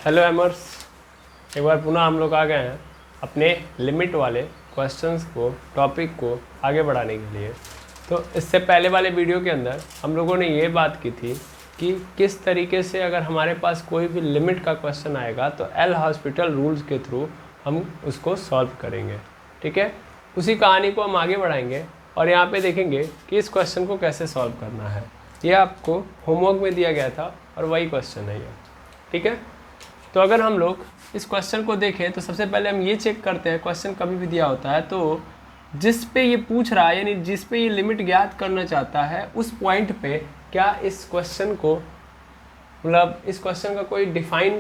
Hello एमर्स, एक बार पुनः हम लोग आ गए हैं अपने लिमिट वाले क्वेश्चंस को, टॉपिक को आगे बढ़ाने के लिए। तो इससे पहले वाले वीडियो के अंदर हम लोगों ने ये बात की थी कि किस तरीके से अगर हमारे पास कोई भी लिमिट का क्वेश्चन आएगा तो एल हॉस्पिटल रूल्स के थ्रू हम उसको सॉल्व करेंगे। ठीक है, उसी कहानी को हम आगे बढ़ाएंगे और यहाँ पे देखेंगे कि इस क्वेश्चन को कैसे सॉल्व करना है। ये आपको होमवर्क में दिया गया था और वही क्वेश्चन है ये। ठीक है, तो अगर हम लोग इस क्वेश्चन को देखें तो सबसे पहले हम ये चेक करते हैं, क्वेश्चन कभी भी दिया होता है तो जिस पे ये पूछ रहा है यानी जिस पे ये लिमिट ज्ञात करना चाहता है उस पॉइंट पे क्या इस क्वेश्चन को मतलब इस क्वेश्चन का कोई डिफाइन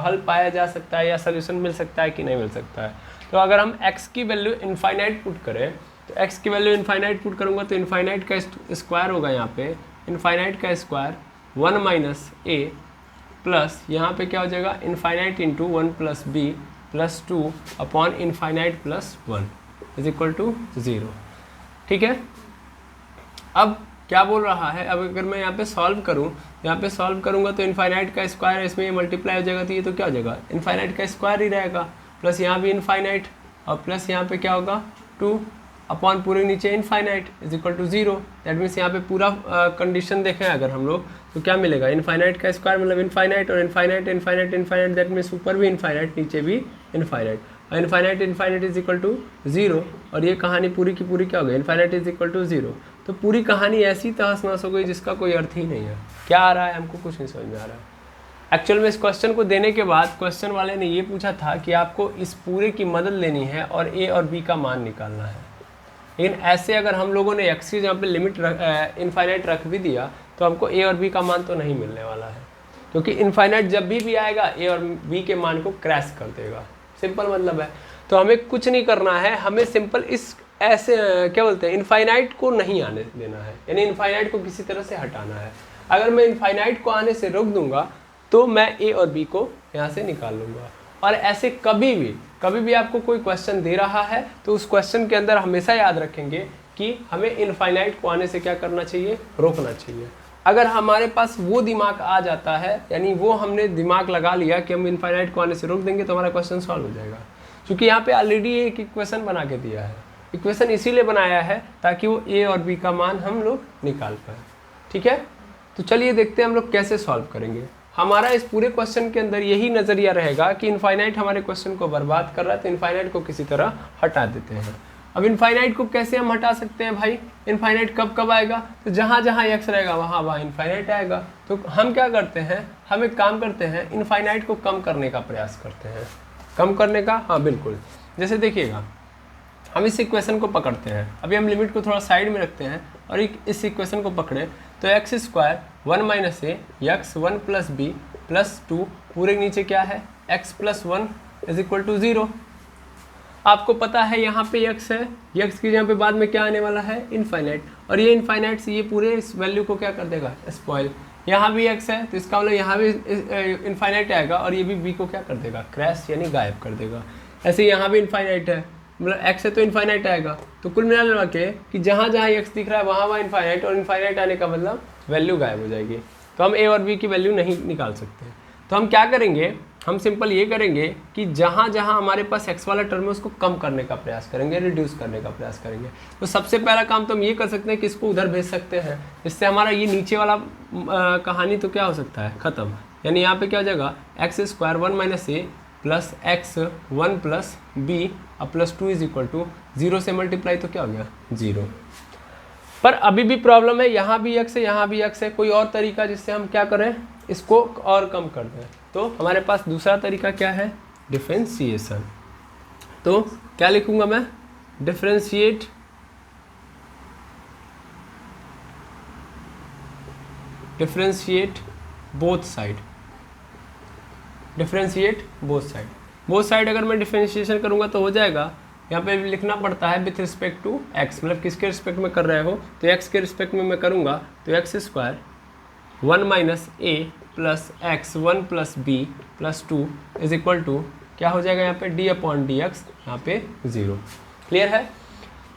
हल पाया जा सकता है या सोल्यूशन मिल सकता है कि नहीं मिल सकता है। तो अगर हम x की वैल्यू इनफाइनाइट पुट करें तो x की वैल्यू इनफाइनाइट पुट करूँगा तो इनफाइनाइट का स्क्वायर होगा, यहाँ पे इनफाइनाइट का स्क्वायर 1 माइनस a प्लस यहाँ पे क्या हो जाएगा infinite into 1 plus B plus 2 upon infinite plus 1 is equal to 0। ठीक है, अब क्या बोल रहा है, अब अगर मैं यहाँ पे सॉल्व करूँ, यहाँ पे सॉल्व करूँगा तो इनफाइनाइट का स्क्वायर है, इसमें ये मल्टीप्लाई हो जाएगा तो ये तो क्या हो जाएगा इनफाइनाइट का स्क्वायर ही रहेगा, प्लस यहाँ भी इनफाइनाइट और प्लस यहाँ पे क्या होगा 2 अपॉन पूरे नीचे infinite is equal to 0। That means यहाँ पे पूरा कंडीशन देखें अगर हम लोग तो क्या मिलेगा इनफाइनाइट का स्क्वायर मतलब इनफाइनाइट और infinite infinite infinite, that means ऊपर भी इनफाइनाइट नीचे भी इनफाइनाइट और infinite infinite is equal to 0 और ये कहानी पूरी की पूरी क्या हो गई इनफाइनाइट इज इक्वल टू 0। तो पूरी कहानी ऐसी तहस नहस हो गई जिसका कोई अर्थ ही नहीं है। क्या आ रहा है हमको कुछ नहीं समझ में आ रहा है। एक्चुअल में इस क्वेश्चन को देने के बाद क्वेश्चन वाले ने ये पूछा था कि आपको इस पूरे की मदद लेनी है और ए और बी का मान निकालना है, लेकिन ऐसे अगर हम लोगों ने एक्स की जहाँ पे लिमिट इनफाइनाइट रख भी दिया तो हमको ए और बी का मान तो नहीं मिलने वाला है, क्योंकि इनफाइनाइट जब भी आएगा ए और बी के मान को क्रैश कर देगा। सिंपल मतलब है। तो हमें कुछ नहीं करना है, हमें सिंपल इस ऐसे क्या बोलते हैं इनफाइनाइट को नहीं आने देना है, यानी इनफाइनाइट को किसी तरह से हटाना है। अगर मैं इनफाइनाइट को आने से रोक दूंगा तो मैं ए और बी को यहाँ से निकाल लूँगा। और ऐसे कभी भी आपको कोई क्वेश्चन दे रहा है तो उस क्वेश्चन के अंदर हमेशा याद रखेंगे कि हमें इनफाइनाइट को आने से क्या करना चाहिए, रोकना चाहिए। अगर हमारे पास वो दिमाग आ जाता है, यानी वो हमने दिमाग लगा लिया कि हम इनफाइनाइट को आने से रोक देंगे तो हमारा क्वेश्चन सॉल्व हो जाएगा। क्योंकि यहाँ पे ऑलरेडी एक इक्वेशन बना के दिया है, इक्वेशन इसीलिए बनाया है ताकि वो ए और बी का मान हम लोग निकाल पाए। ठीक है, तो चलिए देखते हैं हम लोग कैसे सॉल्व करेंगे। हमारा इस पूरे क्वेश्चन के अंदर यही नज़रिया रहेगा कि इनफाइनाइट हमारे क्वेश्चन को बर्बाद कर रहा है तो इनफाइनाइट को किसी तरह हटा देते हैं। अब इनफाइनाइट को कैसे हम हटा सकते हैं भाई, इनफाइनाइट कब आएगा, तो जहाँ जहाँ एक्स रहेगा वहाँ इनफाइनाइट आएगा। तो हम क्या करते हैं, हम एक काम करते हैं इनफाइनाइट को कम करने का प्रयास करते हैं। कम करने का, हाँ बिल्कुल, जैसे देखिएगा हम इस इक्वेशन को पकड़ते हैं, अभी हम लिमिट को थोड़ा साइड में रखते हैं और इस इक्वेशन को पकड़े तो X square 1 minus A X 1 plus B plus 2 पूरे नीचे क्या है X plus 1 is equal to 0। आपको पता है यहाँ पे एक्स है, एक्स की यहाँ पे बाद में क्या आने वाला है इनफाइनाइट, और ये इनफाइनाइट से ये पूरे इस वैल्यू को क्या कर देगा स्पॉइल। यहाँ भी एक्स है तो इसका मतलब यहाँ भी इनफाइनाइट आएगा और ये भी बी को क्या कर देगा क्रैश यानी गायब कर देगा। ऐसे यहाँ भी इनफाइनाइट है मतलब एक्स है तो इनफाइनाइट आएगा। तो कुल मिला के कि जहाँ जहाँ एक्स दिख रहा है वहाँ इनफाइनाइट, और इनफाइनाइट आने का मतलब वैल्यू गायब हो जाएगी। तो हम ए और बी की वैल्यू नहीं निकाल सकते। तो हम क्या करेंगे, हम सिंपल ये करेंगे कि जहाँ जहाँ हमारे पास एक्स वाला टर्म है उसको कम करने का प्रयास करेंगे, रिड्यूस करने का प्रयास करेंगे। तो सबसे पहला काम तो हम ये कर सकते हैं कि इसको उधर भेज सकते हैं, इससे हमारा ये नीचे वाला कहानी तो क्या हो सकता है ख़त्म। यानी यहाँ पे क्या हो जाएगा x square 1 minus A plus X 1 plus B और प्लस 2 इज इक्वल टू 0 से मल्टीप्लाई तो क्या हो गया 0। पर अभी भी प्रॉब्लम है, यहाँ भी एक्स है यहाँ भी एक्स है। कोई और तरीका जिससे हम क्या करें इसको और कम कर दें, तो हमारे पास दूसरा तरीका क्या है डिफरेंशिएशन। तो क्या लिखूंगा मैं differentiate both side, differentiate both side. Both side अगर मैं डिफरेंशिएशन करूंगा तो हो जाएगा, यहाँ पे लिखना पड़ता है विथ रिस्पेक्ट टू एक्स, मतलब किसके रिस्पेक्ट में कर रहे हो तो एक्स के रिस्पेक्ट में मैं करूँगा तो X square 1 minus A plus X 1 plus B plus 2 is equal to क्या हो जाएगा यहाँ पे डी अपॉन डी एक्स, यहाँ पे 0। क्लियर है।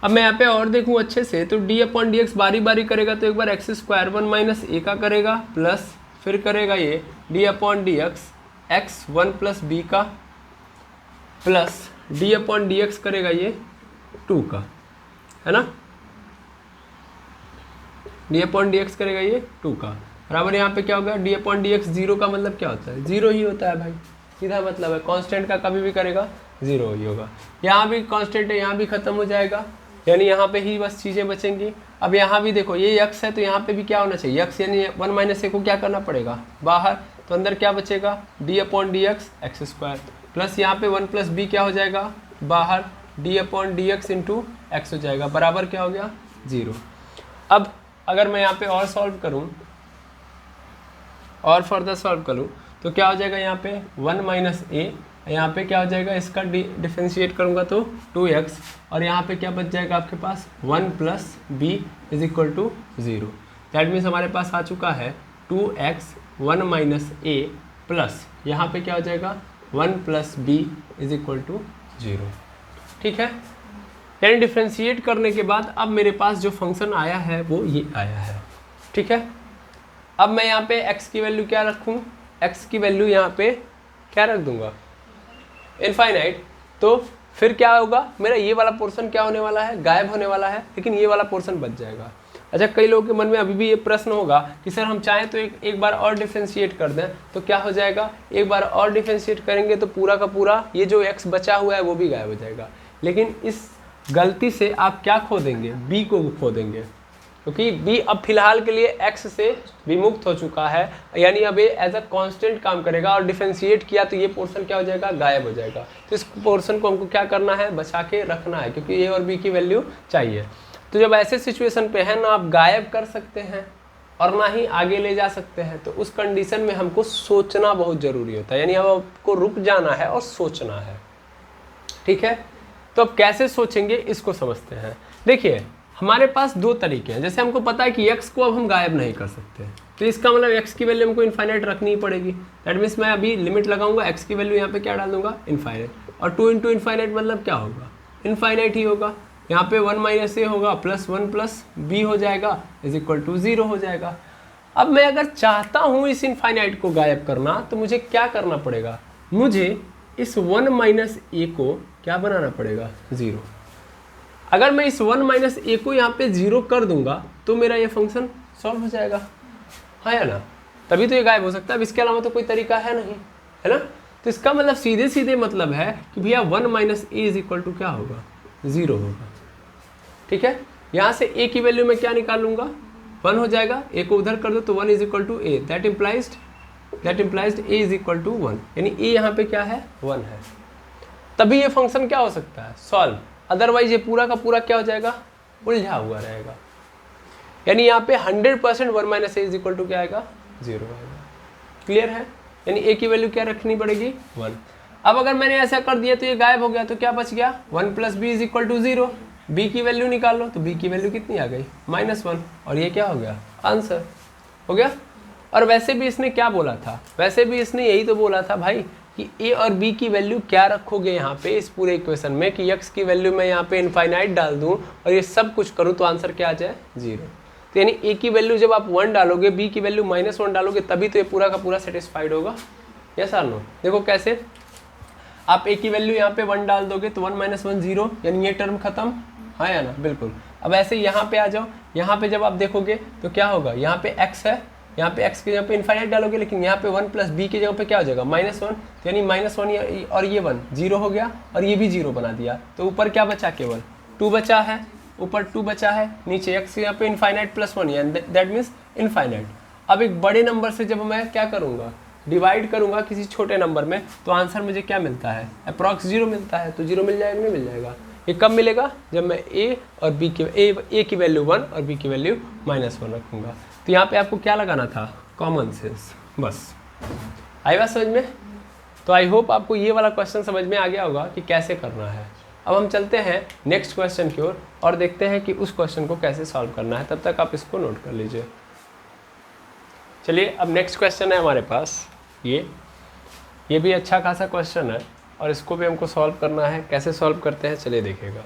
अब मैं यहाँ पे और देखूँ अच्छे से तो डी अपॉन डी एक्स बारी बारी करेगा तो एक बार एक्स स्क्वायर 1 माइनस ए का करेगा प्लस फिर करेगा ये d upon d x x 1 plus b का plus d upon d x करेगा ये 2 का, है ना, डी अपॉन डी एक्स करेगा ये 2 का, बराबर यहाँ पे क्या होगा डी अपॉन डी एक्स 0 का मतलब क्या होता है, 0 ही होता है भाई, सीधा मतलब है, कांस्टेंट का कभी भी करेगा 0 ही होगा। यहाँ भी कांस्टेंट है, यहाँ भी खत्म हो जाएगा, यानी यहाँ पे ही बस चीज़ें बचेंगी। अब यहाँ भी देखो ये x है तो यहाँ पे भी क्या होना चाहिए x, यानी 1 माइनस ए को क्या करना पड़ेगा बाहर, तो अंदर क्या बचेगा D upon d x x square, plus यहाँ पे 1 प्लस बी क्या हो जाएगा बाहर D upon d x into x हो जाएगा, बराबर क्या हो गया 0। अब अगर मैं यहाँ पे और सॉल्व करूँ और फर्दर सॉल्व करूँ तो क्या हो जाएगा यहाँ पे 1 माइनस ए, यहाँ पे क्या हो जाएगा इसका डिफरेंशिएट करूँगा तो 2x, और यहाँ पे क्या बच जाएगा आपके पास 1 plus B is equal to 0। That means हमारे पास आ चुका है 2x 1 माइनस ए प्लस यहाँ पे क्या हो जाएगा 1 plus B is equal to 0। ठीक है, यानी डिफरेंशिएट करने के बाद अब मेरे पास जो फंक्शन आया है वो ये आया है। ठीक है, अब मैं यहाँ पे x की वैल्यू क्या रखूँ, x की वैल्यू यहाँ पे क्या रख दूंगा इनफाइनाइट, तो फिर क्या होगा मेरा ये वाला पोर्शन क्या होने वाला है गायब होने वाला है, लेकिन ये वाला पोर्शन बच जाएगा। अच्छा, कई लोगों के मन में अभी भी ये प्रश्न होगा कि सर हम चाहें तो एक बार और डिफरेंशिएट कर दें तो क्या हो जाएगा, एक बार और डिफरेंशिएट करेंगे तो पूरा का पूरा ये जो x बचा हुआ है वो भी गायब हो जाएगा, लेकिन इस गलती से आप क्या खो देंगे b को खो देंगे, क्योंकि b अब फिलहाल के लिए x से विमुक्त हो चुका है, यानी अब ये एज अ कांस्टेंट काम करेगा, और डिफरेंशिएट किया तो ये पोर्शन क्या हो जाएगा गायब हो जाएगा। तो इस पोर्शन को हमको क्या करना है बचा के रखना है, क्योंकि a और b की वैल्यू चाहिए। तो जब ऐसे सिचुएशन पे है ना आप गायब कर सकते हैं और ना ही आगे ले जा सकते हैं, तो उस कंडीशन में हमको सोचना बहुत ज़रूरी होता है, यानी अब आपको रुक जाना है और सोचना है। ठीक है, तो अब कैसे सोचेंगे इसको समझते हैं। देखिए हमारे पास दो तरीके हैं, जैसे हमको पता है कि x को अब हम गायब नहीं कर सकते, तो इसका मतलब x की वैल्यू हमको इनफाइनाइट रखनी ही पड़ेगी। दैट मीन्स मैं अभी लिमिट लगाऊंगा, x की वैल्यू यहाँ पे क्या डाल दूंगा इनफाइनाइट, और 2 इंटू इनफाइनाइट मतलब क्या होगा इनफाइनाइट ही होगा। यहाँ पे 1 माइनस ए होगा प्लस 1 प्लस बी हो जाएगा इज इक्वल टू 0 हो जाएगा। अब मैं अगर चाहता हूँ इस इनफाइनाइट को गायब करना तो मुझे क्या करना पड़ेगा, मुझे इस 1 माइनस ए को क्या बनाना पड़ेगा 0। अगर मैं इस 1 माइनस ए को यहाँ पे 0 कर दूंगा तो मेरा ये फंक्शन सॉल्व हो जाएगा, हाँ या ना, तभी तो ये गायब हो सकता है, अब इसके अलावा तो कोई तरीका है नहीं, है ना। तो इसका मतलब सीधे सीधे मतलब है कि भैया 1 minus A is equal to क्या होगा 0 होगा। ठीक है, यहाँ से ए की वैल्यू मैं क्या निकालूंगा 1 हो जाएगा, ए को उधर कर दो तो 1 is equal to A, that implies A is equal to 1, यानी ए यहाँ पे क्या है 1 है, तभी ये फंक्शन क्या हो सकता है सॉल्व, अदरवाइज ये पूरा का पूरा क्या हो जाएगा उलझा हुआ रहेगा। यानी यहाँ पे 100% 1 minus A is equal to क्या आएगा 0 आएगा। क्लियर है, यानी ए की वैल्यू क्या रखनी पड़ेगी 1। अब अगर मैंने ऐसा कर दिया तो ये गायब हो गया, तो क्या बच गया 1 plus B is equal to 0, B की वैल्यू निकाल लो, तो बी की वैल्यू कितनी आ गई -1, और ये क्या हो गया आंसर हो गया। और वैसे भी इसने क्या बोला था, वैसे भी इसने यही तो बोला था भाई कि ए और बी की वैल्यू क्या रखोगे यहाँ पे इस पूरे इक्वेशन में, कि x की वैल्यू मैं यहाँ पे इनफाइनाइट डाल दूँ और ये सब कुछ करूँ तो आंसर क्या आ जाए 0। तो यानी ए की वैल्यू जब आप 1 डालोगे, बी की वैल्यू -1 डालोगे, तभी तो ये पूरा का पूरा सेटिस्फाइड होगा। यस और नो, देखो कैसे, आप ए की वैल्यू यहाँ पे 1 डाल दोगे तो 1 माइनस 1 0, यानी ये टर्म खत्म, हाँ या ना, बिल्कुल। अब ऐसे यहाँ पे आ जाओ, यहाँ पे जब आप देखोगे तो क्या होगा, यहाँ पे x है, यहाँ पे x के जगह पे इनफाइनाइट डालोगे, लेकिन यहाँ पे 1 प्लस बी की जगह पे क्या हो जाएगा -1, तो यानी -1 और ये 1 0 हो गया, और ये भी 0 बना दिया, तो ऊपर क्या बचा केवल 2 बचा है, ऊपर 2 बचा है, नीचे x यहाँ पे इनफाइनाइट +1 यानी दैट मीन्स इनफाइनाइट। अब एक बड़े नंबर से जब मैं क्या करूँगा डिवाइड करूँगा किसी छोटे नंबर में, तो आंसर मुझे क्या मिलता है अप्रॉक्स 0 मिलता है, तो 0 मिल जाएगा नहीं मिल जाएगा। ये कब मिलेगा, जब मैं a और b की a की वैल्यू 1 और b की वैल्यू -1 रखूँगा। तो यहाँ पे आपको क्या लगाना था कॉमन सेंस, बस आई बात समझ में। तो आई होप आपको ये वाला क्वेश्चन समझ में आ गया होगा कि कैसे करना है। अब हम चलते हैं नेक्स्ट क्वेश्चन की ओर और देखते हैं कि उस क्वेश्चन को कैसे सॉल्व करना है, तब तक आप इसको नोट कर लीजिए। चलिए अब नेक्स्ट क्वेश्चन है हमारे पास, ये भी अच्छा खासा क्वेश्चन है और इसको भी हमको सॉल्व करना है। कैसे सॉल्व करते हैं चलिए देखिएगा।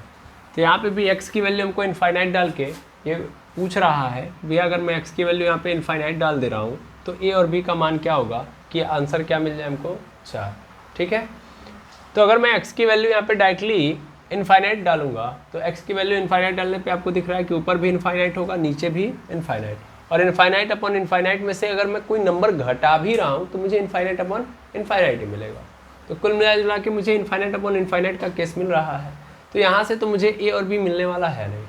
तो यहाँ पे भी x की वैल्यू हमको इनफाइनाइट डाल के ये पूछ रहा है भैया, अगर मैं x की वैल्यू यहाँ पे इनफाइनाइट डाल दे रहा हूँ तो a और b का मान क्या होगा कि आंसर क्या मिल जाए हमको 4। ठीक है, तो अगर मैं x की वैल्यू यहाँ पे डायरेक्टली इनफाइनाइट डालूंगा तो x की वैल्यू इनफाइनाइट डालने पे आपको दिख रहा है कि ऊपर भी इनफाइनाइट होगा, नीचे भी इनफाइनाइट, और इनफाइनाइट अपॉन इनफाइनाइट में से अगर मैं कोई नंबर घटा भी रहा हूँ तो मुझे इनफाइनाइट अपॉन इनफाइनाइट ही मिलेगा। तो कुल मिला जुला के मुझे इनफाइनाइट अपॉन इनफाइनाइट का केस मिल रहा है। तो यहाँ से तो मुझे a और b मिलने वाला है नहीं।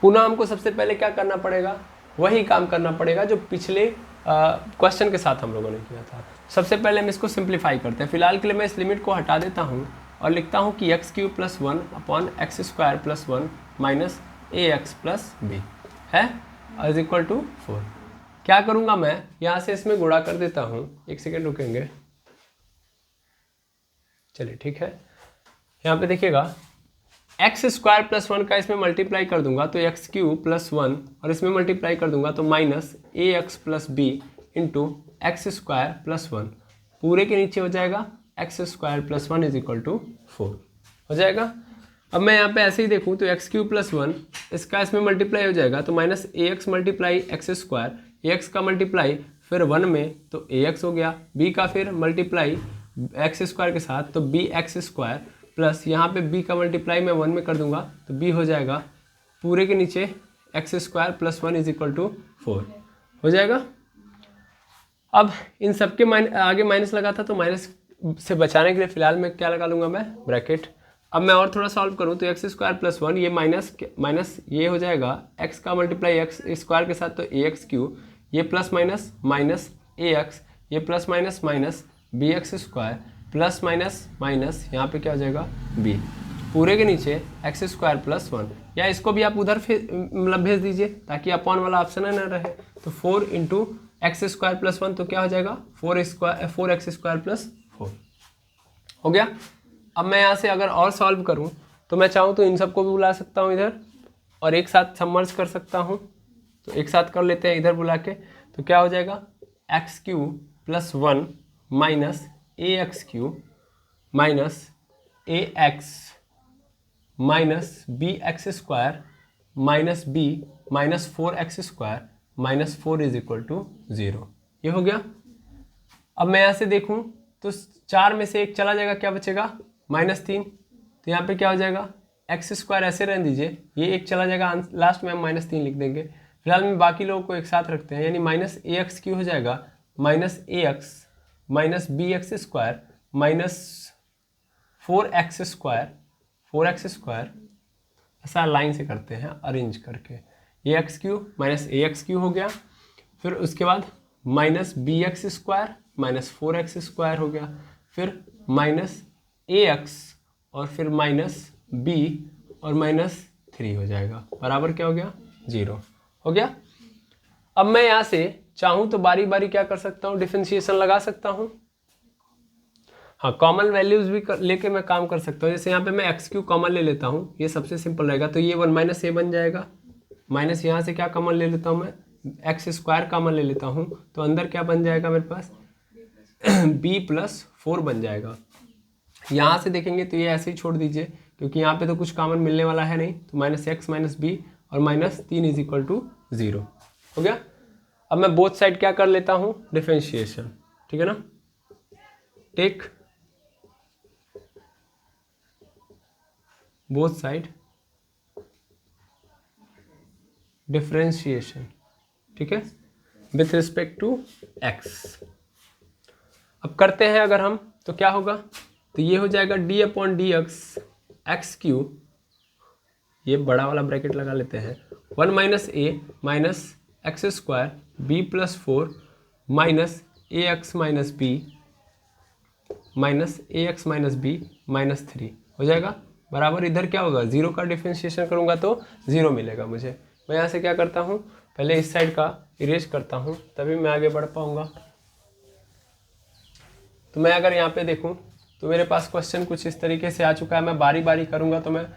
पुनः हमको सबसे पहले क्या करना पड़ेगा, वही काम करना पड़ेगा जो पिछले क्वेश्चन के साथ हम लोगों ने किया था। सबसे पहले हम इसको सिंप्लीफाई करते हैं। फिलहाल के लिए मैं इस लिमिट को हटा देता हूँ और लिखता हूँ कि x³ + 1 upon x² + 1 minus ax + b है इज इक्वल टू 4। क्या करूँगा मैं, यहाँ से इसमें गुणा कर देता हूँ। एक सेकेंड रुकेंगे, चलिए ठीक है। यहाँ पे देखिएगा x² + 1 का इसमें मल्टीप्लाई कर दूंगा तो x³ + 1 और इसमें मल्टीप्लाई कर दूंगा तो minus ax + b into x² + 1 पूरे के नीचे हो जाएगा x² + 1 = 4 हो जाएगा। अब मैं यहाँ पे ऐसे ही देखूँ तो x³ + 1 इसका इसमें मल्टीप्लाई हो जाएगा तो minus ax multiply x², ax का मल्टीप्लाई फिर 1 में तो ax हो गया, b का फिर मल्टीप्लाई x² के साथ तो bx² प्लस यहाँ पे b का मल्टीप्लाई मैं 1 में कर दूंगा तो b हो जाएगा पूरे के नीचे x² + 1 = 4 हो जाएगा। अब इन सब के आगे माइनस लगा था तो माइनस से बचाने के लिए फिलहाल मैं क्या लगा लूँगा, मैं ब्रैकेट। अब मैं और थोड़ा सॉल्व करूँ तो x² + 1 ये माइनस ये हो जाएगा x का मल्टीप्लाई x² के साथ तो ax³ ये प्लस माइनस माइनस ax ये plus minus minus bx² plus minus minus यहाँ पे क्या हो जाएगा b पूरे के नीचे x² + 1 या इसको भी आप उधर मतलब भेज दीजिए ताकि अपॉन वाला ऑप्शन है ना रहे। तो 4 × x² + 1 तो क्या हो जाएगा 4x² + 4 हो गया। अब मैं यहाँ से अगर और सॉल्व करूँ तो मैं चाहूँ तो इन सबको भी बुला सकता हूँ इधर और एक साथ सबमर्ज कर सकता हूँ। तो एक साथ कर लेते हैं इधर बुला के, तो क्या हो जाएगा x³ + 1 minus ax³ minus ax minus bx² minus b minus 4x² minus 4 = 0 ये हो गया। अब मैं यहाँ से देखूँ तो 4 में से 1 चला जाएगा, क्या बचेगा -3। तो यहाँ पे क्या हो जाएगा x² ऐसे रहने दीजिए, ये 1 चला जाएगा, लास्ट में हम -3 लिख देंगे। फिलहाल में बाकी लोगों को एक साथ रखते हैं यानी माइनस ax³ हो जाएगा minus ax minus bx² minus 4x² ऐसा लाइन से करते हैं अरेंज करके, ये x³ माइनस ax³ हो गया। फिर उसके बाद माइनस bx² माइनस 4x² हो गया, फिर माइनस ax और फिर माइनस b और -3 हो जाएगा, बराबर क्या हो गया 0 हो गया। अब मैं यहाँ से चाहूँ तो बारी बारी क्या कर सकता हूँ, डिफरेंशिएशन लगा सकता हूँ। हाँ, कॉमन वैल्यूज भी लेके मैं काम कर सकता हूँ। जैसे यहाँ पे मैं x³ कॉमन ले लेता हूँ, ये सबसे सिंपल रहेगा तो ये 1 - a बन जाएगा, माइनस यहाँ से क्या कॉमन ले लेता हूँ मैं x² कॉमन ले लेता हूँ तो अंदर क्या बन जाएगा मेरे पास b + 4 बन जाएगा। यहाँ से देखेंगे तो ये ऐसे ही छोड़ दीजिए क्योंकि यहाँ पे तो कुछ कॉमन मिलने वाला है नहीं, तो -x - b और -3 = 0 हो गया। अब मैं बोथ साइड क्या कर लेता हूँ डिफरेंशिएशन, ठीक है ना। टेक बोथ साइड डिफरेंशिएशन, ठीक है, विथ रिस्पेक्ट टू x। अब करते हैं अगर हम तो क्या होगा, तो ये हो जाएगा d/dx x³ ये बड़ा वाला ब्रैकेट लगा लेते हैं 1 - a minus x² b + 4 minus ax - b minus ax - b -3 हो जाएगा, बराबर इधर क्या होगा 0 का डिफरेंशिएशन करूँगा तो 0 मिलेगा मुझे। मैं यहाँ से क्या करता हूँ, पहले इस साइड का इरेज करता हूँ तभी मैं आगे बढ़ पाऊँगा। तो मैं अगर यहाँ पे देखूँ तो मेरे पास क्वेश्चन कुछ इस तरीके से आ चुका है। मैं बारी बारी करूँगा तो मैं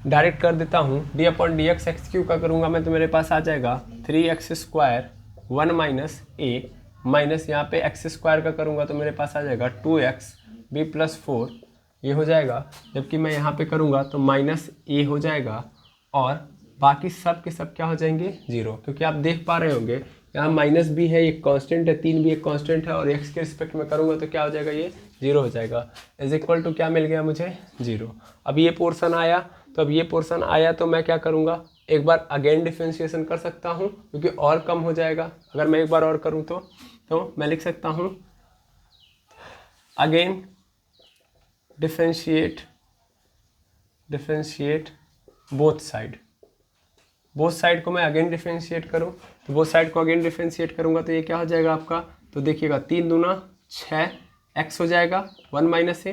डायरेक्ट कर देता हूँ, d/dx x³ का करूँगा मैं तो मेरे पास आ जाएगा 3x² 1 - a माइनस यहाँ पे x² का करूँगा तो मेरे पास आ जाएगा 2x b + 4 ये हो जाएगा। जबकि मैं यहाँ पे करूँगा तो -a हो जाएगा और बाकी सब के सब क्या हो जाएंगे 0, क्योंकि आप देख पा रहे होंगे यहाँ माइनस भी है, एक कांस्टेंट है, 3 भी एक कांस्टेंट है, और एक्स के रिस्पेक्ट में करूँगा तो क्या हो जाएगा, ये 0 हो जाएगा। इज इक्वल टू क्या मिल गया मुझे, 0। अब ये पोर्शन आया, तो अब ये पोर्शन आया तो मैं क्या करूँगा, एक बार अगेन डिफ्रेंशिएशन कर सकता हूँ, क्योंकि और कम हो जाएगा अगर मैं एक बार और करूँ तो मैं लिख सकता हूँ अगेन डिफ्रेंशिएट बोथ साइड को मैं अगेन डिफ्रेंशिएट करूँ, तो बोथ साइड को अगेन डिफ्रेंशिएट करूँगा तो ये क्या हो जाएगा आपका, तो देखिएगा 3 दूना 6 एक्स हो जाएगा, 1 माइनस ए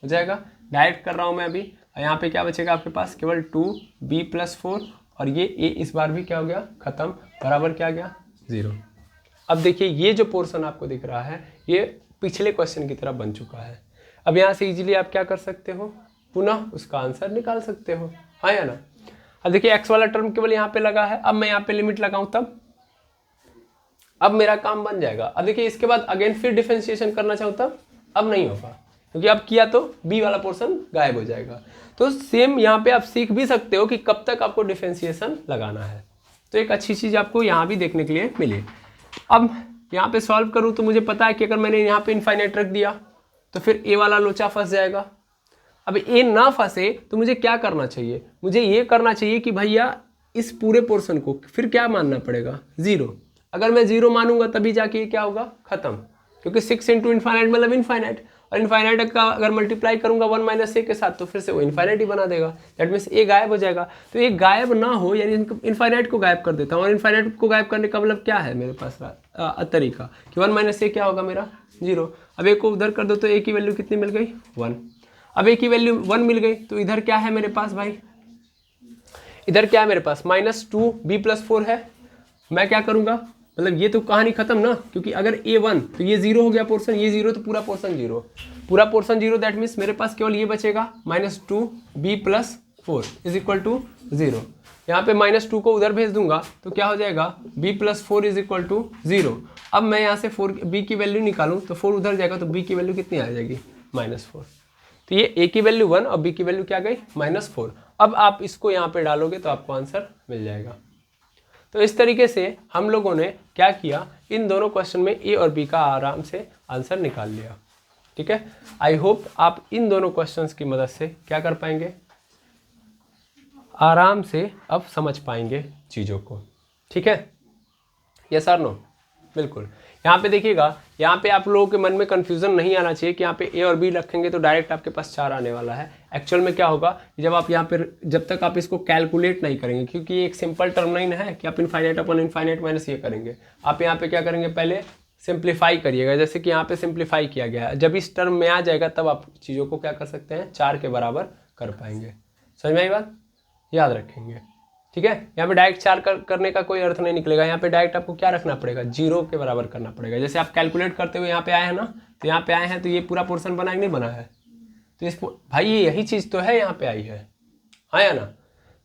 हो जाएगा। डायरेक्ट कर रहा हूँ मैं अभी, यहाँ पे क्या बचेगा आपके पास, केवल 2b+4, और ये ए इस बार भी क्या हो गया, खत्म, बराबर क्या गया, 0। अब देखिए ये जो पोर्शन आपको दिख रहा है ये पिछले क्वेश्चन की तरह बन चुका है। अब यहाँ से इजीली आप क्या कर सकते हो, पुनः उसका आंसर निकाल सकते हो, हाँ या ना। अब देखिए एक्स वाला टर्म केवल यहाँ पे लगा है, अब मैं यहाँ पे लिमिट लगाऊं तब अब मेरा काम बन जाएगा। अब देखिए इसके बाद अगेन फिर डिफरेंशिएशन करना चाहूँ तब अब नहीं होगा, क्योंकि अब किया तो बी वाला पोर्शन गायब हो जाएगा। तो सेम यहाँ पे आप सीख भी सकते हो कि कब तक आपको डिफरेंशिएशन लगाना है। तो एक अच्छी चीज़ आपको यहाँ भी देखने के लिए मिली। अब यहाँ पे सॉल्व करूँ तो मुझे पता है कि अगर मैंने यहाँ पे इनफाइनाइट रख दिया तो फिर ए वाला लोचा फंस जाएगा। अब ए ना फंसे तो मुझे क्या करना चाहिए, मुझे ये करना चाहिए कि भैया इस पूरे पोर्शन को फिर क्या मानना पड़ेगा, 0। अगर मैं 0 मानूंगा तभी जाके ये क्या होगा, खत्म, क्योंकि 6 इंटू इनफाइनाइट मतलब इनफाइनाइट, और इनफाइनाइट का अगर मल्टीप्लाई करूंगा 1 माइनस ए के साथ तो फिर से वो इनफाइनाइट ही बना देगा। दैट मीन्स ए गायब हो जाएगा। तो ये गायब ना हो, यानी इनफाइनाइट को गायब कर देता हूँ, और इनफाइनाइट को गायब करने का मतलब क्या है मेरे पास तरीका कि 1 माइनस ए क्या होगा मेरा, 0। अब ए को उधर कर दो तो ए की वैल्यू कितनी मिल गई, 1। अब ए की वैल्यू 1 मिल गई तो इधर क्या है मेरे पास भाई, इधर क्या है मेरे पास -2b+4 है। मैं क्या करूंगा, मतलब ये तो कहानी खत्म ना, क्योंकि अगर a1 तो ये 0 हो गया पोर्शन, ये 0 तो पूरा पोर्शन 0, पूरा पोर्शन 0। दैट मीन्स मेरे पास केवल ये बचेगा -2b+4 इज इक्वल टू 0। यहाँ पे -2 को उधर भेज दूंगा तो क्या हो जाएगा, b+4 इज इक्वल टू 0। अब मैं यहाँ से b की वैल्यू निकालूँ तो 4 उधर जाएगा तो b की वैल्यू कितनी आ जाएगी, -4। तो ये a की वैल्यू 1 और b की वैल्यू क्या गई, -4। अब आप इसको यहाँ पे डालोगे तो आपको आंसर मिल जाएगा। तो इस तरीके से हम लोगों ने क्या किया, इन दोनों क्वेश्चन में ए और बी का आराम से आंसर निकाल लिया। ठीक है, आई होप आप इन दोनों क्वेश्चंस की मदद से क्या कर पाएंगे, आराम से अब समझ पाएंगे चीज़ों को। ठीक है, यस और नो, बिल्कुल। यहाँ पे देखिएगा, यहाँ पे आप लोगों के मन में कंफ्यूजन नहीं आना चाहिए कि यहाँ पे ए और बी रखेंगे तो डायरेक्ट आपके पास 4 आने वाला है। एक्चुअल में क्या होगा, जब आप यहाँ पे जब तक आप इसको कैलकुलेट नहीं करेंगे, क्योंकि ये एक सिंपल टर्म नहीं है कि आप इनफाइनाइट अपन इनफाइनाइट माइनस ये करेंगे, आप यहाँ पे क्या करेंगे, पहले सिंप्लीफाई करिएगा। जैसे कि यहाँ पे सिंप्लीफाई किया गया है, जब इस टर्म में आ जाएगा तब आप चीज़ों को क्या कर सकते हैं, 4 के बराबर कर पाएंगे। समझ में आई बात, याद रखेंगे। ठीक है, यहाँ पे डायरेक्ट 4 करने का कोई अर्थ नहीं निकलेगा। यहाँ पे डायरेक्ट आपको क्या रखना पड़ेगा, 0 के बराबर करना पड़ेगा। जैसे आप कैलकुलेट करते हुए यहाँ पे आए हैं ना, तो यहाँ पे आए हैं तो ये पूरा पोर्शन बना कि नहीं बना है, तो इस भाई ये यही चीज़ तो है, यहाँ पे आई है, हाँ या ना।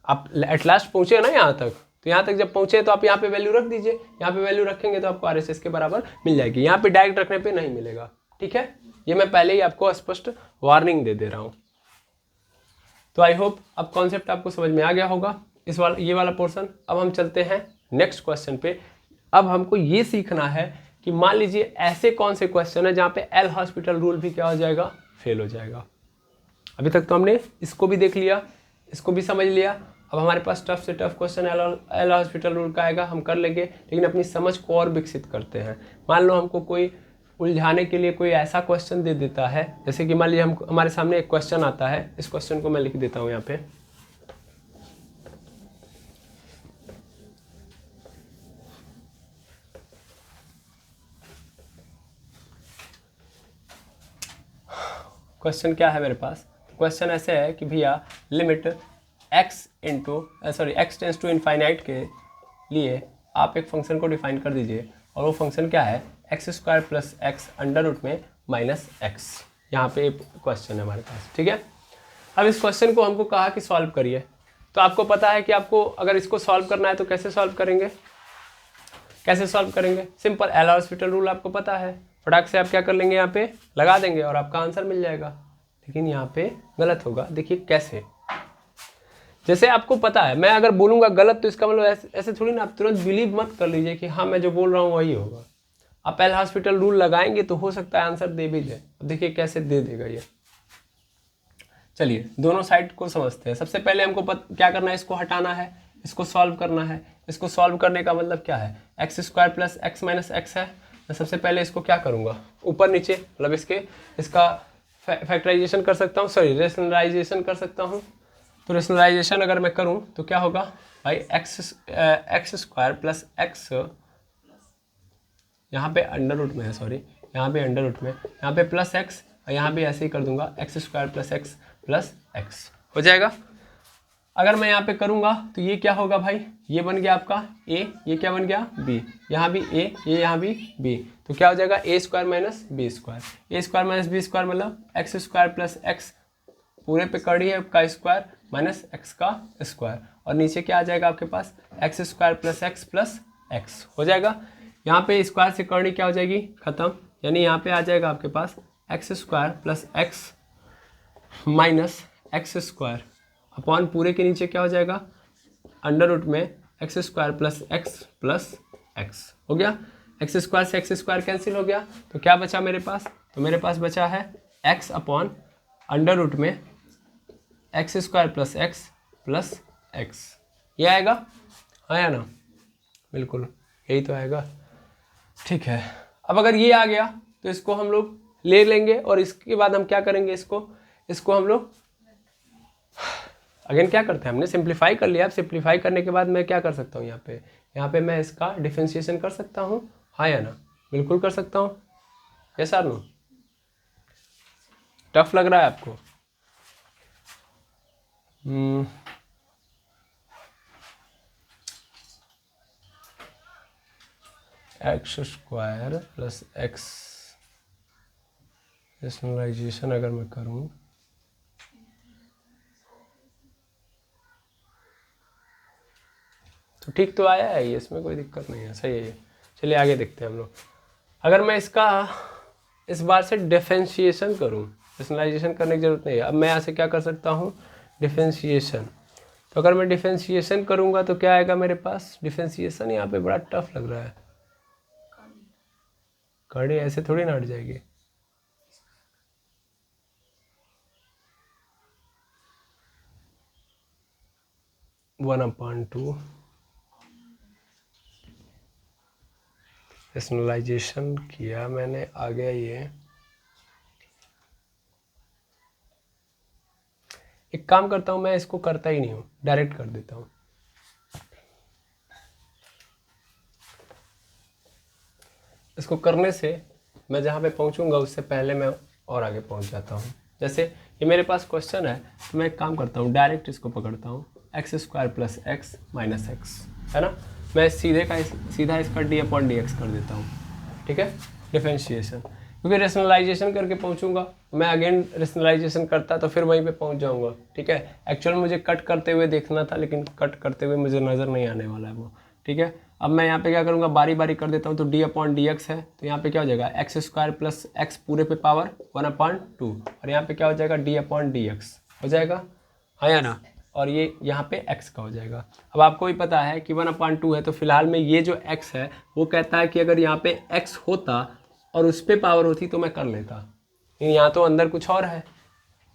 आप एट लास्ट पहुँचे ना यहाँ तक, तो यहाँ तक जब पहुँचे तो आप यहाँ पे वैल्यू रख दीजिए। यहाँ पे वैल्यू रखेंगे तो आपको RHS के बराबर मिल जाएगी। यहाँ पे डायरेक्ट रखने पर नहीं मिलेगा। ठीक है, ये मैं पहले ही आपको स्पष्ट वार्निंग दे रहा हूँ। तो आई होप अब कॉन्सेप्ट आपको समझ में आ गया होगा, ये वाला पोर्शन। अब हम चलते हैं नेक्स्ट क्वेश्चन पे। अब हमको ये सीखना है कि मान लीजिए ऐसे कौन से क्वेश्चन है जहाँ पे एल हॉस्पिटल रूल भी क्या हो जाएगा, फेल हो जाएगा। अभी तक तो हमने इसको भी देख लिया, इसको भी समझ लिया। अब हमारे पास टफ से tough question L hospital rule का आएगा, हम कर लेंगे, लेकिन अपनी समझ को और विकसित करते हैं। मान लो हमको कोई उलझाने के लिए कोई ऐसा क्वेश्चन दे देता है, जैसे कि मान लीजिए हमारे सामने एक क्वेश्चन आता है। इस क्वेश्चन को मैं लिख देता हूँ यहाँ पे। क्वेश्चन क्या है मेरे पास, क्वेश्चन ऐसे है कि भैया limit x tends to infinite के लिए आप एक फंक्शन को डिफाइन कर दीजिए, और वो फंक्शन क्या है, x² + x √-x। यहाँ पे क्वेश्चन है हमारे पास। ठीक है, अब इस क्वेश्चन को हमको कहा कि सॉल्व करिए। तो आपको पता है कि आपको अगर इसको सॉल्व करना है तो कैसे सॉल्व करेंगे, सिंपल एल हॉस्पिटल रूल आपको पता है, फटाक से आप क्या कर लेंगे, यहाँ पे लगा देंगे और आपका आंसर मिल जाएगा। लेकिन यहाँ पे गलत होगा, देखिए कैसे। जैसे आपको पता है, मैं अगर बोलूँगा गलत तो इसका मतलब ऐसे थोड़ी ना आप तुरंत बिलीव मत कर लीजिए कि हाँ मैं जो बोल रहा हूँ वही होगा। आप एल हॉस्पिटल रूल लगाएंगे तो हो सकता है आंसर दे भी दे। देखिए कैसे दे देगा ये। चलिए दोनों साइड को समझते हैं। सबसे पहले हमको क्या करना है, इसको हटाना है, इसको सॉल्व करना है। इसको सॉल्व करने का मतलब क्या है, x square plus x minus x है। मैं सबसे पहले इसको क्या करूँगा, ऊपर नीचे मतलब इसका फैक्टराइजेशन कर सकता हूँ, सॉरी रेशनलाइजेशन कर सकता हूँ। तो रेशनलाइजेशन अगर मैं करूँ तो क्या होगा भाई, एक्स स्क्वायर प्लस एक्स, यहाँ पे अंडर रूट में है, सॉरी यहाँ पे अंडर रूट में, यहाँ पे प्लस एक्स, और यहाँ भी ऐसे ही कर दूंगा एक्स स्क्वायर प्लस एक्स हो जाएगा। अगर मैं यहाँ पे करूँगा तो ये क्या होगा भाई, ये बन गया आपका ए, ये क्या बन गया बी, यहाँ भी ए, ये यहाँ भी बी, तो क्या हो जाएगा ए स्क्वायर माइनस बी स्क्वायर। ए स्क्वायर माइनस बी स्क्वायर मतलब एक्स स्क्वायर प्लस एक्स पूरे पे कड़ी है का स्क्वायर माइनस एक्स का स्क्वायर, और नीचे क्या आ जाएगा आपके पास एक्स स्क्वायर प्लस एक्स हो जाएगा। यहाँ पे स्क्वायर से करनी क्या हो जाएगी खत्म, यानी यहाँ पे आ जाएगा आपके पास x square plus x minus x square upon पूरे के नीचे क्या हो जाएगा अंडर रूट में एक्स स्क्वायर प्लस एक्स हो गया। एक्स स्क्वायर से एक्स स्क्वायर कैंसिल हो गया, तो क्या बचा मेरे पास, तो मेरे पास बचा है एक्स अपॉन अंडर रूट में एक्स स्क्वायर प्लस एक्स। ये आएगा, आया ना, बिल्कुल यही तो आएगा। ठीक है, अब अगर ये आ गया तो इसको हम लोग ले लेंगे, और इसके बाद हम क्या करेंगे, इसको हम लोग अगेन क्या करते हैं, हमने सिंप्लीफाई कर लिया। अब सिंप्लीफाई करने के बाद मैं क्या कर सकता हूँ, यहाँ पे मैं इसका डिफरेंशिएशन कर सकता हूँ, हाँ या ना, बिल्कुल कर सकता हूँ। यस और नो, टफ लग रहा है आपको? X square plus X rationalisation अगर मैं करूं तो ठीक तो आया है ये, इसमें कोई दिक्कत नहीं है, सही है ये। चलिए आगे देखते हैं हम लोग। अगर मैं इसका इस बार से डिफरेंशिएशन करूं, रेशनलाइजेशन करने की जरूरत नहीं है। अब मैं यहाँ से क्या कर सकता हूँ, डिफरेंशिएशन। तो अगर मैं डिफरेंशिएशन करूंगा तो क्या आएगा मेरे पास, डिफरेंशिएशन यहाँ पे बड़ा टफ लग रहा है, कड़ी ऐसे थोड़ी ना हट जाएगी। वन अपॉन टू रेशनलाइजेशन किया मैंने, आ गया ये। एक काम करता हूँ, मैं इसको करता ही नहीं हूँ, डायरेक्ट कर देता हूँ। इसको करने से मैं जहाँ पे पहुँचूंगा उससे पहले मैं और आगे पहुँच जाता हूँ। जैसे ये मेरे पास क्वेश्चन है, तो मैं एक काम करता हूँ, डायरेक्ट इसको पकड़ता हूँ, x square plus x minus x, है ना। मैं सीधा इसका डी अपॉन डी एक्स कर देता हूँ, ठीक है, डिफरेंशिएशन। क्योंकि रेशनलाइजेशन करके पहुँचूंगा, मैं अगेन रेशनलाइजेशन करता तो फिर वहीं पे पहुँच जाऊँगा, ठीक है। एक्चुअल मुझे कट करते हुए देखना था, लेकिन कट करते हुए मुझे नज़र नहीं आने वाला है वो, ठीक है। अब मैं यहाँ पे क्या करूँगा, बारी बारी कर देता हूँ। तो डी अपॉन डी एक्स है, तो यहाँ पे क्या हो जाएगा एक्स स्क्वायर प्लस एक्स पूरे पे पावर वन अपॉन टू, और यहाँ पे क्या हो जाएगा डी अपॉन डी एक्स हो जाएगा, हाँ या ना। और ये यहाँ पे x का हो जाएगा। अब आपको भी पता है कि 1/2 है, तो फिलहाल में ये जो x है वो कहता है कि अगर यहाँ पे x होता और उस पर पावर होती तो मैं कर लेता, यहाँ तो अंदर कुछ और है।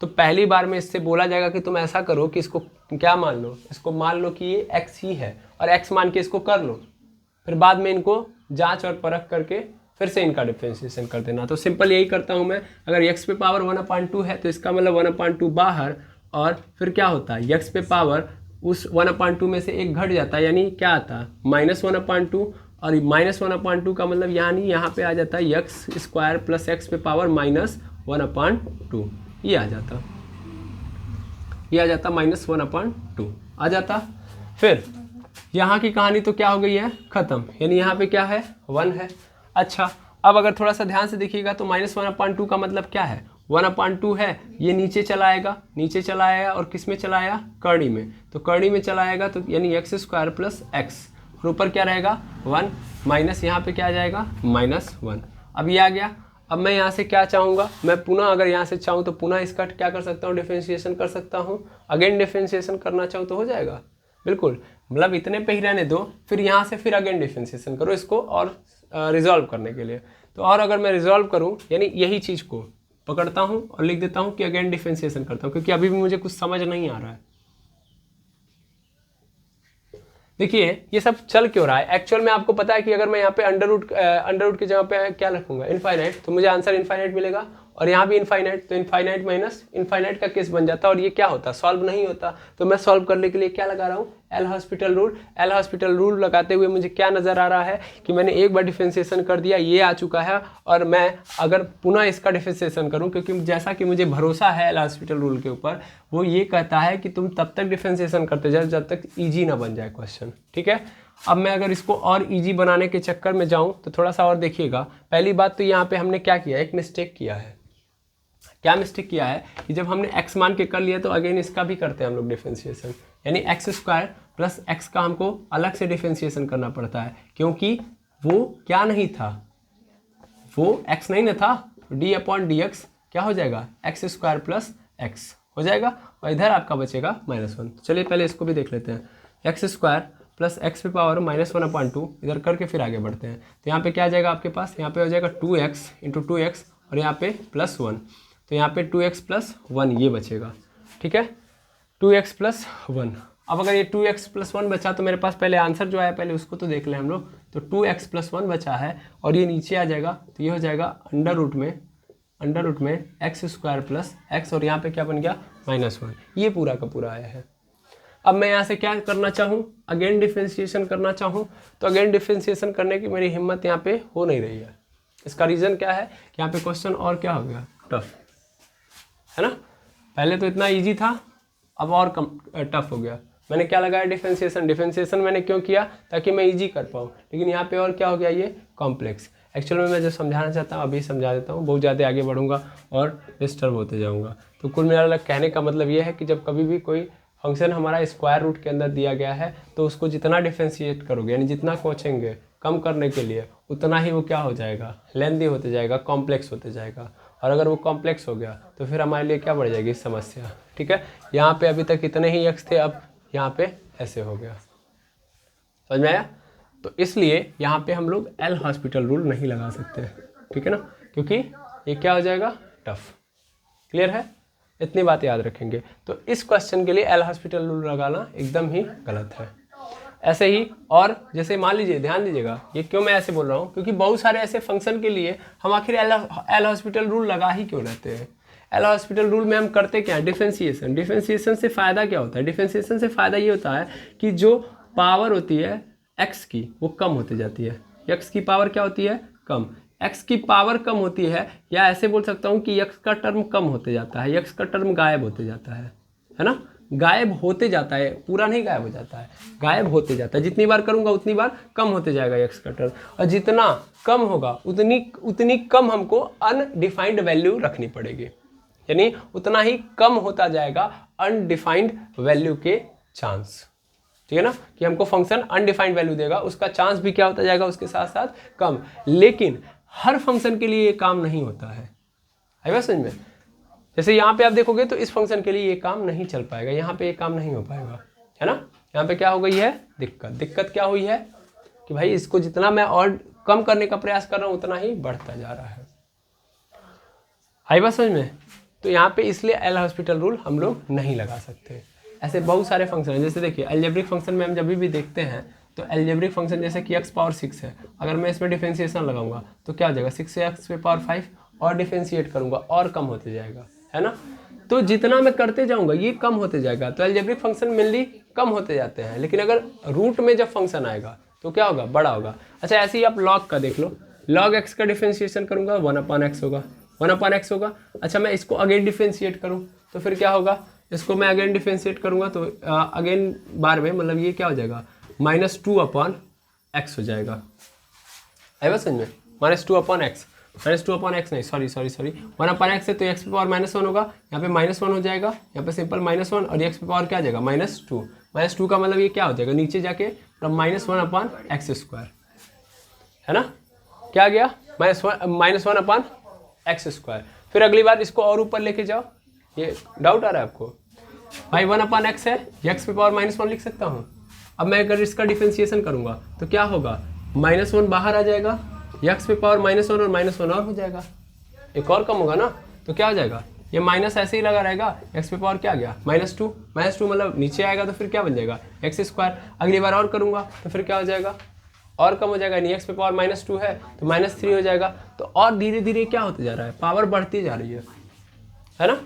तो पहली बार में इससे बोला जाएगा कि तुम ऐसा करो कि इसको क्या मान लो, इसको मान लो कि ये x ही है और x मान के इसको कर लो, फिर बाद में इनको जांच और परख करके फिर से इनका डिफरेंशिएशन कर देना। तो सिंपल यही करता हूँ मैं। अगर x पे पावर 1/2 है तो इसका मतलब 1/2 बाहर, और फिर क्या होता है x पे पावर उस 1/2 में से एक घट जाता है, यानी क्या आता है -1/2, और -1/2 का मतलब यानी यहाँ पे आ जाता है एक्स स्क्वायर प्लस एक्स पे पावर -1/2, ये आ जाता -1/2 आ जाता। फिर यहाँ की कहानी तो क्या हो गई है ख़त्म, यानी यहाँ पे क्या है 1 है। अच्छा, अब अगर थोड़ा सा ध्यान से देखिएगा तो -1/2 का मतलब क्या है, 1/2 है, ये नीचे चला आएगा और किस में चला आया, कर्णी में, तो कर्णी में चला आएगा, तो यानी एक्स स्क्वायर प्लस एक्स, और ऊपर क्या रहेगा 1 माइनस यहाँ पे क्या आ जाएगा -1। अब ये आ गया। अब मैं यहाँ से क्या चाहूँगा, मैं पुनः अगर यहाँ से चाहूँ तो पुनः इसका क्या कर सकता हूँ, डिफरेंशिएशन कर सकता हूँ। अगेन डिफरेंशिएशन करना चाहूँ तो हो जाएगा, बिल्कुल, मतलब इतने पे ही रहने दो, फिर यहाँ से फिर अगेन डिफरेंशिएशन करो इसको और रिजॉल्व करने के लिए। तो और अगर मैं रिजॉल्व करूँ यानी यही चीज़ को पकड़ता हूँ और लिख देता हूँ कि अगेन डिफरेंशिएशन करता हूँ, क्योंकि अभी भी मुझे कुछ समझ नहीं आ रहा है। देखिए ये सब चल क्यों रहा है, एक्चुअल में आपको पता है कि अगर मैं यहाँ पे अंडर रूट की जगह पे क्या रखूंगा, इनफाइनाइट, तो मुझे आंसर इनफाइनाइट मिलेगा, और यहाँ भी इनफाइनाइट, तो इनफाइनाइट माइनस इनफाइनाइट का केस बन जाता है, और ये क्या होता, सॉल्व नहीं होता। तो मैं सॉल्व करने के लिए क्या लगा रहा हूँ, L hospital rule. L hospital rule लगाते हुए मुझे क्या नज़र आ रहा है कि मैंने एक बार डिफरेंशिएशन कर दिया, ये आ चुका है, और मैं अगर पुनः इसका डिफरेंशिएशन करूँ, क्योंकि जैसा कि मुझे भरोसा है एल हॉस्पिटल रूल के ऊपर, वो ये कहता है कि तुम तब तक डिफरेंशिएशन करते जाओ जब तक ईजी ना बन जाए क्वेश्चन, ठीक है। अब मैं अगर इसको और इजी बनाने के चक्कर में जाऊं तो थोड़ा सा और देखिएगा। पहली बात तो यहाँ पे हमने क्या किया, एक मिस्टेक किया है। क्या मिस्टेक किया है कि जब हमने x मान के कर लिया तो अगेन इसका भी करते हैं हम लोग डिफरेंशिएशन, यानी एक्स स्क्वायर प्लस एक्स का हमको अलग से डिफरेंशिएशन करना पड़ता है, क्योंकि वो क्या नहीं था, वो x नहीं ना था, डी अपॉन डी एक्स क्या हो जाएगा, एक्स स्क्वायर प्लस एक्स हो जाएगा, और इधर आपका बचेगा -1। चलिए पहले इसको भी देख लेते हैं, एक्स स्क्वायर प्लस एक्स पे पावर -1/2, इधर करके फिर आगे बढ़ते हैं। तो यहाँ पे क्या आ जाएगा आपके पास, यहाँ पे हो जाएगा 2x इंटू 2x और यहाँ पे +1, तो यहाँ पे 2x + 1 ये बचेगा, ठीक है, 2x + 1। अब अगर ये 2x + 1 बचा तो मेरे पास पहले आंसर जो आया पहले उसको तो देख लें हम लोग। तो 2x + 1 बचा है और ये नीचे आ जाएगा, तो ये हो जाएगा अंडर रूट में एक्स स्क्वायर प्लस एक्स, और यहाँ पे क्या बन गया -1। ये पूरा का पूरा आया है। अब मैं यहाँ से क्या करना चाहूँ, अगेन डिफरेंशिएशन करना चाहूँ, तो अगेन डिफरेंशिएशन करने की मेरी हिम्मत यहाँ पे हो नहीं रही है। इसका रीज़न क्या है कि यहाँ पे क्वेश्चन और क्या हो गया, टफ, है ना। पहले तो इतना इजी था, अब और कम टफ हो गया। मैंने क्या लगाया, डिफरेंशिएशन मैंने क्यों किया, ताकि मैं इजी कर पाऊँ, लेकिन यहाँ पे और क्या हो गया, ये कॉम्प्लेक्स। एक्चुअल में मैं जो समझाना चाहता हूँ अभी समझा देता हूँ, बहुत ज़्यादा आगे बढ़ूँगा और डिस्टर्ब होते जाऊँगा। तो कुल मिला कहने का मतलब ये है कि जब कभी भी कोई फंक्शन हमारा स्क्वायर रूट के अंदर दिया गया है तो उसको जितना डिफरेंशिएट करोगे, यानी जितना सोचेंगे कम करने के लिए, उतना ही वो क्या हो जाएगा, लेंदी होते जाएगा, कॉम्प्लेक्स होते जाएगा। और अगर वो कॉम्प्लेक्स हो गया तो फिर हमारे लिए क्या बढ़ जाएगी समस्या, ठीक है। यहाँ पे अभी तक इतने ही एक्स थे, अब यहाँ पे ऐसे हो गया, समझ में आया। तो इसलिए यहाँ पे हम लोग एल हॉस्पिटल रूल नहीं लगा सकते, ठीक है ना, क्योंकि ये क्या हो जाएगा, टफ। क्लियर है, इतनी बात याद रखेंगे। तो इस क्वेश्चन के लिए एल हॉस्पिटल रूल लगाना एकदम ही गलत है। ऐसे ही और जैसे मान लीजिए, ध्यान दीजिएगा, ये क्यों मैं ऐसे बोल रहा हूँ, क्योंकि बहुत सारे ऐसे फंक्शन के लिए हम आखिर एल हॉस्पिटल रूल लगा ही क्यों रहते हैं। एल हॉस्पिटल रूल में हम करते क्या है, डिफरेंशिएशन से फ़ायदा क्या होता है, डिफरेंशिएशन से फ़ायदा ये होता है कि जो पावर होती है एक्स की वो कम होती जाती है, एक्स की पावर क्या होती है, कम, एक्स की पावर कम होती है, या ऐसे बोल सकता हूँ कि एक्स का टर्म कम होते जाता है, एक्स का टर्म गायब होते जाता है ना, गायब होते जाता है, पूरा नहीं गायब हो जाता है, गायब होते जाता है। जितनी बार करूँगा उतनी बार कम होते जाएगा एक्स का टर्म, और जितना कम होगा उतनी कम हमको अनडिफाइंड वैल्यू रखनी पड़ेगी, यानी उतना ही कम होता जाएगा अनडिफाइंड वैल्यू के चांस, ठीक है ना, कि हमको फंक्शन अनडिफाइंड वैल्यू देगा, उसका चांस भी क्या होता जाएगा उसके साथ साथ कम। लेकिन हर फंक्शन के लिए ये काम नहीं होता है, आई बात समझ में। जैसे यहाँ पे आप देखोगे तो इस फंक्शन के लिए ये काम नहीं चल पाएगा, यहाँ पे ये काम नहीं हो पाएगा, है ना। यहाँ पे क्या हो गई है दिक्कत क्या हुई है कि भाई इसको जितना मैं और कम करने का प्रयास कर रहा हूँ उतना ही बढ़ता जा रहा है, आई बात समझ में। तो यहाँ पे इसलिए एल हॉस्पिटल रूल हम लोग नहीं लगा सकते। ऐसे बहुत सारे फंक्शन हैं, जैसे देखिए अलजेब्रिक फंक्शन में हम जब भी देखते हैं तो अलजेब्रिक फंक्शन जैसे कि x⁻6 है, अगर मैं इसमें डिफरेंशिएशन लगाऊंगा तो क्या हो जाएगा, 6x⁵ और डिफरेंशिएट करूंगा और कम होते जाएगा, है ना। तो जितना मैं करते जाऊंगा ये कम होते जाएगा। तो अलजेब्रिक फंक्शन मेनली कम होते जाते हैं, लेकिन अगर रूट में जब फंक्शन आएगा तो क्या होगा, बड़ा होगा। अच्छा ऐसे ही आप लॉग का देख लो, log x का डिफरेंशिएशन करूंगा 1/x होगा, 1/x होगा। अच्छा मैं इसको अगेन डिफरेंशिएट करूँ तो फिर क्या होगा, इसको मैं अगेन डिफरेंशिएट करूंगा तो अगेन बार में मतलब ये क्या हो जाएगा, -2/x हो जाएगा, है बस समझ में, -2/x नहीं, सॉरी 1/x है तो x पे पावर -1 होगा, यहाँ पे -1 हो जाएगा, यहाँ पे सिंपल -1 और x पे पावर क्या आ जाएगा -2 का मतलब ये क्या हो जाएगा, नीचे जाके -1/x², है ना। क्या आ गया, -1/x², एक्स स्क्वायर। फिर अगली बार इसको और ऊपर लेके जाओ। ये डाउट आ रहा है आपको भाई, 1/x है, एक्स पे पावर -1 लिख सकता हूँ। अब मैं अगर इसका डिफरेंशिएशन करूँगा तो क्या होगा, -1 बाहर आ जाएगा, एक्स पे पावर -1 और -1 और हो जाएगा, एक और कम होगा ना, तो क्या हो जाएगा, ये माइनस ऐसे ही लगा रहेगा, एक्स पे पावर क्या गया -2, -2 मतलब नीचे आएगा तो फिर क्या बन जाएगा एक्स स्क्वायर। अगली बार और करूँगा तो फिर क्या हो जाएगा, और कम हो जाएगा, नहीं एक्स पे पावर -2 है तो -3 हो जाएगा। तो और धीरे धीरे क्या होते जा रहा है, पावर बढ़ती जा रही है ना।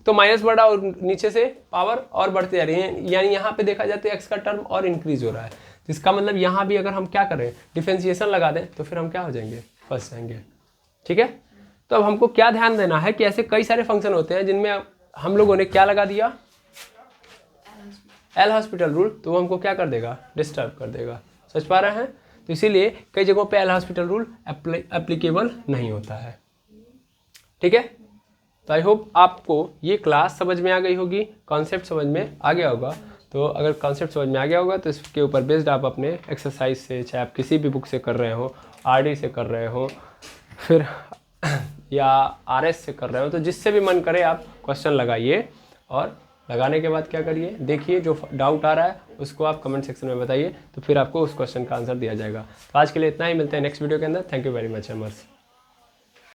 तो माइनस बढ़ा और नीचे से पावर और बढ़ती जा रही है, यानी यहाँ पे देखा जाए तो एक्स का टर्म और इंक्रीज हो रहा है। इसका मतलब यहाँ भी अगर हम क्या करें, डिफरेंशिएशन लगा दें तो फिर हम क्या हो जाएंगे, फंस जाएंगे। ठीक है, तो अब हमको क्या ध्यान देना है कि ऐसे कई सारे फंक्शन होते हैं जिनमें हम लोगों ने क्या लगा दिया, एल हॉस्पिटल रूल, तो वो हमको क्या कर देगा, डिस्टर्ब कर देगा। समझ पा रहे हैं, तो इसीलिए कई जगहों पे एल हॉस्पिटल रूल एप्लीकेबल नहीं होता है। ठीक है, तो आई होप आपको ये क्लास समझ में आ गई होगी, कॉन्सेप्ट समझ में आ गया होगा। तो अगर कॉन्सेप्ट समझ में आ गया होगा तो इसके ऊपर बेस्ड आप अपने एक्सरसाइज से, चाहे आप किसी भी बुक से कर रहे हो, आरडी से कर रहे हो, फिर या आरएस से कर रहे हो, तो जिससे भी मन करे आप क्वेश्चन लगाइए, और लगाने के बाद क्या करिए, देखिए जो डाउट आ रहा है उसको आप कमेंट सेक्शन में बताइए, तो फिर आपको उस क्वेश्चन का आंसर दिया जाएगा। तो आज के लिए इतना ही, मिलते हैं नेक्स्ट वीडियो के अंदर। Thank you very much एमर्स।